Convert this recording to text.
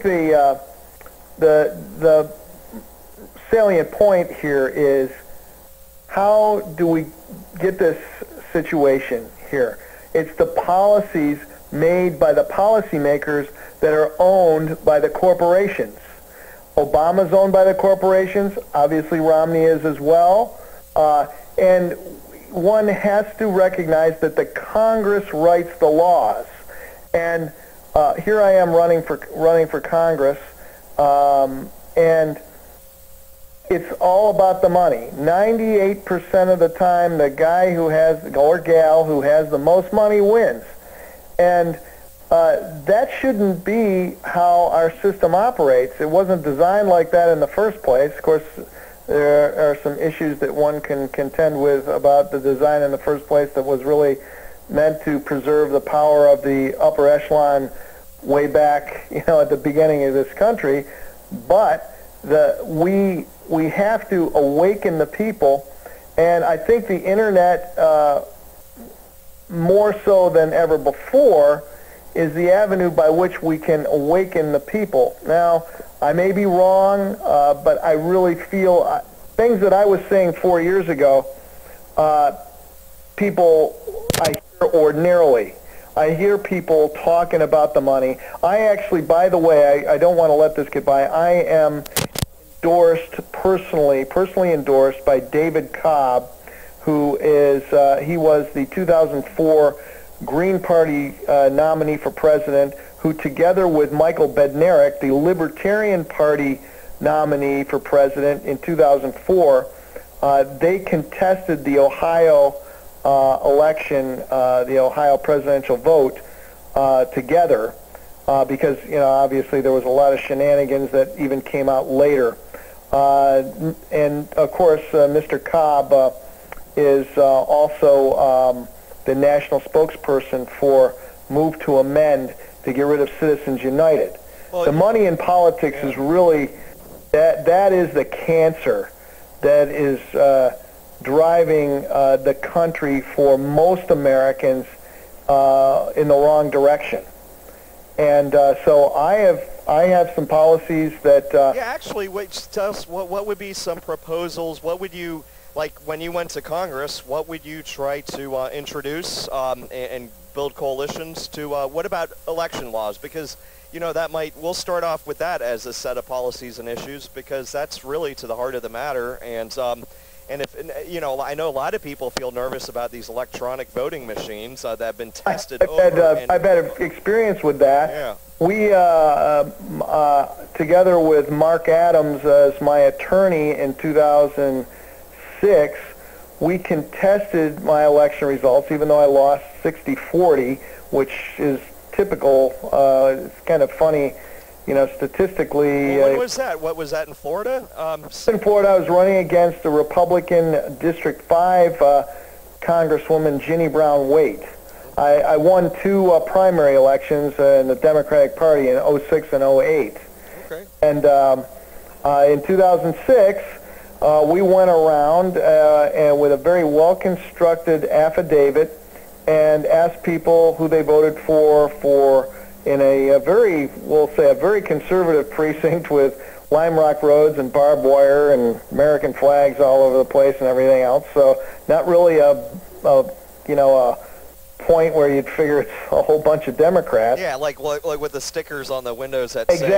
the salient point here is, how do we get this situation here? It's the policies made by the policymakers that are owned by the corporations. Obama's owned by the corporations. Obviously, Romney is as well. And one has to recognize that the Congress writes the laws. And here I am running for Congress, and it's all about the money. 98% of the time, the guy who has, or gal who has the most money wins. And that shouldn't be how our system operates. It wasn't designed like that in the first place. Of course, there are some issues that one can contend with about the design in the first place that was really meant to preserve the power of the upper echelon way back, at the beginning of this country. But we have to awaken the people, and I think the internet, more so than ever before, is the avenue by which we can awaken the people. Now, I may be wrong, but I really feel things that I was saying 4 years ago, people, I hear ordinarily. I hear people talking about the money. I actually, by the way, I don't want to let this get by, I am personally endorsed by David Cobb, who is, he was the 2004 Green Party nominee for president, who together with Michael Bednarik, the Libertarian Party nominee for president in 2004, they contested the Ohio election, the Ohio presidential vote together, because obviously there was a lot of shenanigans that even came out later. And of course, Mr. Cobb is also the national spokesperson for Move to Amend to get rid of Citizens United. Well, the money in politics is really, that is the cancer that is driving the country for most Americans in the wrong direction. And so I have some policies that... yeah, actually, tell us, what would be some proposals? What would you, like when you went to Congress, what would you try to introduce and build coalitions to? What about election laws? Because, we'll start off with that as a set of policies and issues, because that's really to the heart of the matter. And if, I know a lot of people feel nervous about these electronic voting machines that have been tested I've had experience with that. Yeah. We, together with Mark Adams as my attorney in 2006, we contested my election results, even though I lost 60-40, which is typical. It's kind of funny. Statistically... Well, when was that? What was that, in Florida? In Florida, I was running against the Republican District 5 Congresswoman Ginny Brown Waite. I won two primary elections in the Democratic Party in 06 and 08. Okay. And in 2006, we went around and with a very well-constructed affidavit and asked people who they voted for in a very, we'll say, a very conservative precinct with lime rock roads and barbed wire and American flags all over the place and everything else. So not really a point where you'd figure it's a whole bunch of Democrats. Yeah, like with the stickers on the windows that say... Exactly.